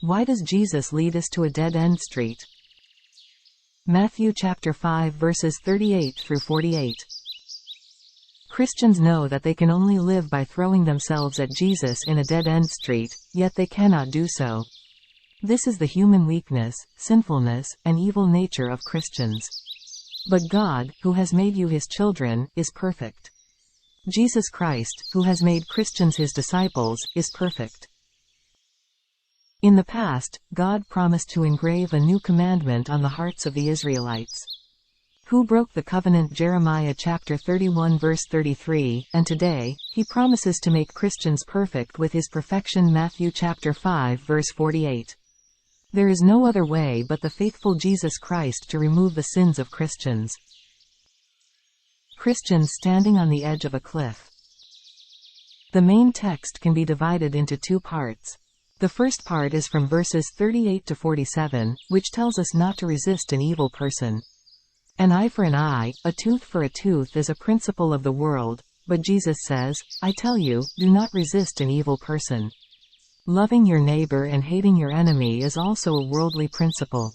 Why does Jesus lead us to a dead-end street? Matthew chapter 5 verses 38 through 48. Christians know that they can only live by throwing themselves at Jesus in a dead-end street, yet they cannot do so. This is the human weakness, sinfulness, and evil nature of Christians. But God, who has made you His children, is perfect. Jesus Christ, who has made Christians His disciples, is perfect. In the past, God promised to engrave a new commandment on the hearts of the Israelites. Who broke the covenant? Jeremiah chapter 31 verse 33, and today, He promises to make Christians perfect with His perfection. Matthew chapter 5 verse 48. There is no other way but the faithful Jesus Christ to remove the sins of Christians. Christians standing on the edge of a cliff. The main text can be divided into two parts. The first part is from verses 38 to 47, which tells us not to resist an evil person. An eye for an eye, a tooth for a tooth is a principle of the world, but Jesus says, I tell you, do not resist an evil person. Loving your neighbor and hating your enemy is also a worldly principle.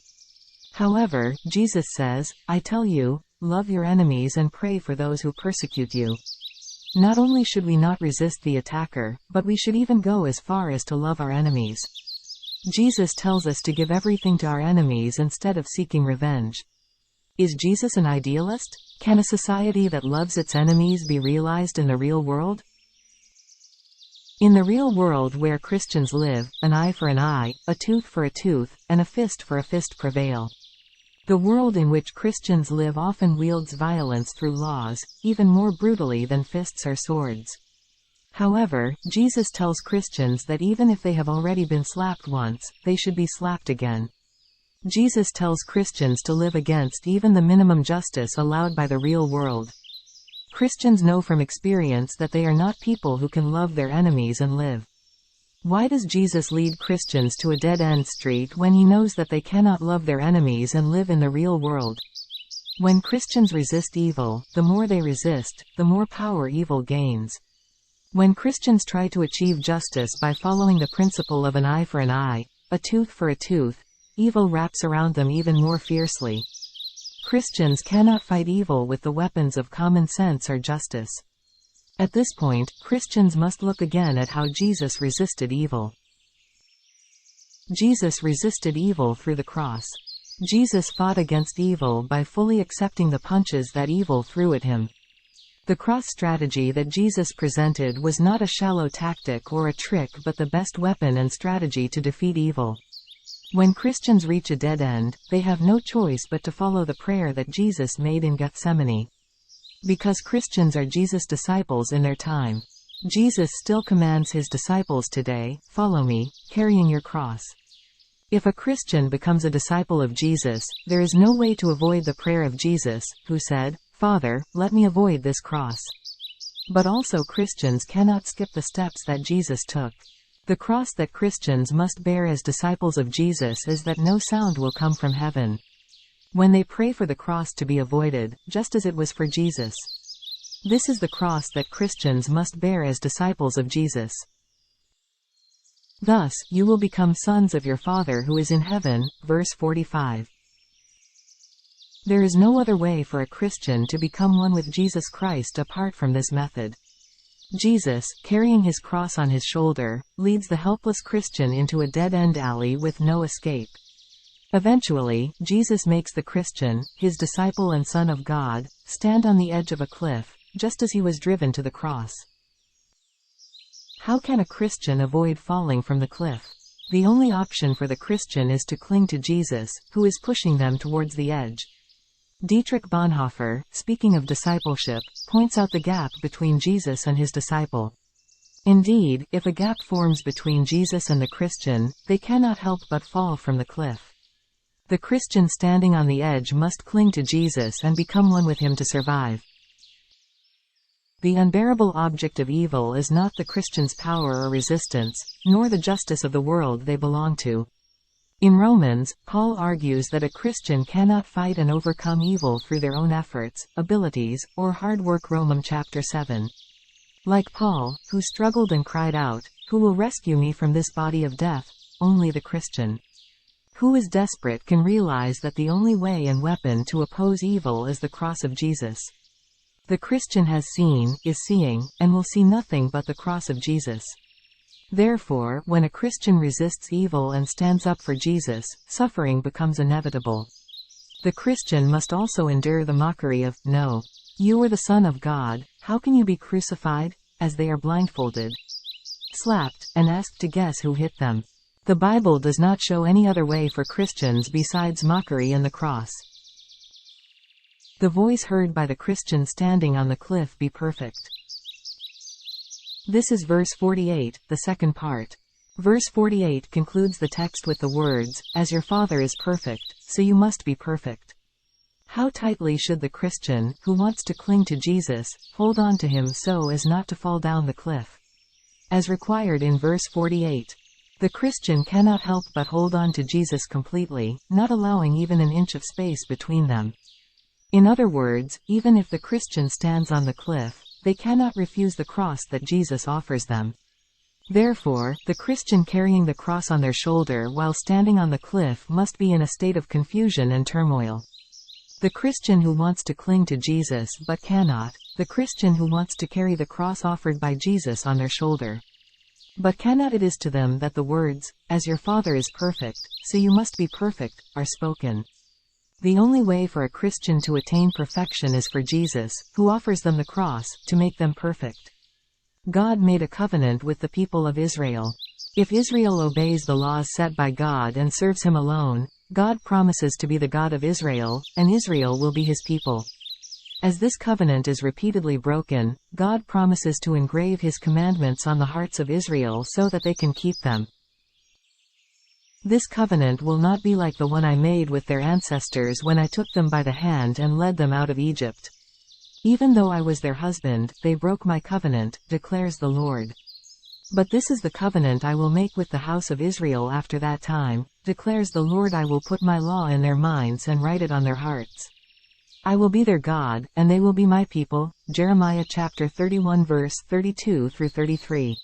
However, Jesus says, I tell you, love your enemies and pray for those who persecute you. Not only should we not resist the attacker, but we should even go as far as to love our enemies. Jesus tells us to give everything to our enemies instead of seeking revenge. Is Jesus an idealist? Can a society that loves its enemies be realized in the real world? In the real world where Christians live, an eye for an eye, a tooth for a tooth, and a fist for a fist prevail. The world in which Christians live often wields violence through laws, even more brutally than fists or swords. However, Jesus tells Christians that even if they have already been slapped once, they should be slapped again. Jesus tells Christians to live against even the minimum justice allowed by the real world. Christians know from experience that they are not people who can love their enemies and live. Why does Jesus lead Christians to a dead-end street when He knows that they cannot love their enemies and live in the real world? When Christians resist evil, the more they resist, the more power evil gains. When Christians try to achieve justice by following the principle of an eye for an eye, a tooth for a tooth, evil wraps around them even more fiercely. Christians cannot fight evil with the weapons of common sense or justice. At this point, Christians must look again at how Jesus resisted evil. Jesus resisted evil through the cross. Jesus fought against evil by fully accepting the punches that evil threw at Him. The cross strategy that Jesus presented was not a shallow tactic or a trick but the best weapon and strategy to defeat evil. When Christians reach a dead end, they have no choice but to follow the prayer that Jesus made in Gethsemane. Because Christians are Jesus' disciples in their time, Jesus still commands His disciples today, follow me, carrying your cross. If a Christian becomes a disciple of Jesus, there is no way to avoid the prayer of Jesus, who said, Father, let me avoid this cross. But also Christians cannot skip the steps that Jesus took. The cross that Christians must bear as disciples of Jesus is that no sound will come from heaven. When they pray for the cross to be avoided, just as it was for Jesus. This is the cross that Christians must bear as disciples of Jesus. Thus, you will become sons of your Father who is in heaven, verse 45. There is no other way for a Christian to become one with Jesus Christ apart from this method. Jesus, carrying His cross on His shoulder, leads the helpless Christian into a dead-end alley with no escape. Eventually, Jesus makes the Christian, His disciple and Son of God, stand on the edge of a cliff, just as He was driven to the cross. How can a Christian avoid falling from the cliff? The only option for the Christian is to cling to Jesus, who is pushing them towards the edge. Dietrich Bonhoeffer, speaking of discipleship, points out the gap between Jesus and His disciple. Indeed, if a gap forms between Jesus and the Christian, they cannot help but fall from the cliff. The Christian standing on the edge must cling to Jesus and become one with Him to survive. The unbearable object of evil is not the Christian's power or resistance, nor the justice of the world they belong to. In Romans, Paul argues that a Christian cannot fight and overcome evil through their own efforts, abilities, or hard work. Romans chapter 7. Like Paul, who struggled and cried out, "Who will rescue me from this body of death?" only the Christian who is desperate can realize that the only way and weapon to oppose evil is the cross of Jesus. The Christian has seen, is seeing, and will see nothing but the cross of Jesus. Therefore, when a Christian resists evil and stands up for Jesus, suffering becomes inevitable. The Christian must also endure the mockery of, "No, you are the Son of God, how can you be crucified?" as they are blindfolded, slapped, and asked to guess who hit them. The Bible does not show any other way for Christians besides mockery and the cross. The voice heard by the Christian standing on the cliff: be perfect. This is verse 48, the second part. Verse 48 concludes the text with the words, "As your Father is perfect, so you must be perfect." How tightly should the Christian, who wants to cling to Jesus, hold on to him so as not to fall down the cliff? As required in verse 48. The Christian cannot help but hold on to Jesus completely, not allowing even an inch of space between them. In other words, even if the Christian stands on the cliff, they cannot refuse the cross that Jesus offers them. Therefore, the Christian carrying the cross on their shoulder while standing on the cliff must be in a state of confusion and turmoil. The Christian who wants to cling to Jesus but cannot, the Christian who wants to carry the cross offered by Jesus on their shoulder, but cannot, it is to them that the words, "As your Father is perfect, so you must be perfect," are spoken. The only way for a Christian to attain perfection is for Jesus, who offers them the cross, to make them perfect. God made a covenant with the people of Israel. If Israel obeys the laws set by God and serves Him alone, God promises to be the God of Israel, and Israel will be His people. As this covenant is repeatedly broken, God promises to engrave His commandments on the hearts of Israel so that they can keep them. This covenant will not be like the one I made with their ancestors when I took them by the hand and led them out of Egypt. Even though I was their husband, they broke my covenant, declares the Lord. But this is the covenant I will make with the house of Israel after that time, declares the Lord. I will put my law in their minds and write it on their hearts. I will be their God, and they will be my people. Jeremiah chapter 31 verse 32 through 33.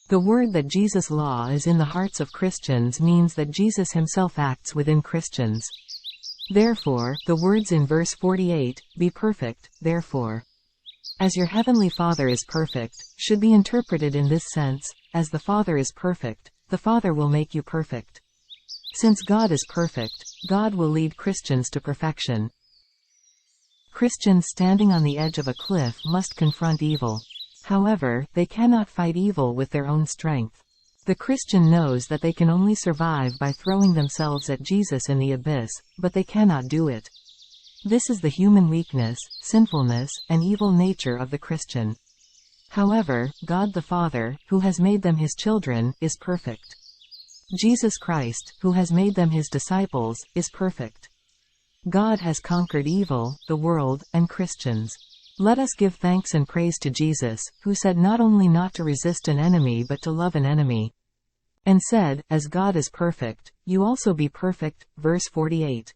The word that Jesus' law is in the hearts of Christians means that Jesus Himself acts within Christians. Therefore, the words in verse 48, "Be perfect, therefore, as your heavenly Father is perfect," should be interpreted in this sense: as the Father is perfect, the Father will make you perfect. Since God is perfect, God will lead Christians to perfection. Christians standing on the edge of a cliff must confront evil. However, they cannot fight evil with their own strength. The Christian knows that they can only survive by throwing themselves at Jesus in the abyss, but they cannot do it. This is the human weakness, sinfulness, and evil nature of the Christian. However, God the Father, who has made them His children, is perfect. Jesus Christ, who has made them His disciples, is perfect. God has conquered evil, the world, and Christians. Let us give thanks and praise to Jesus, who said not only not to resist an enemy but to love an enemy. And said, "As God is perfect, you also be perfect." Verse 48.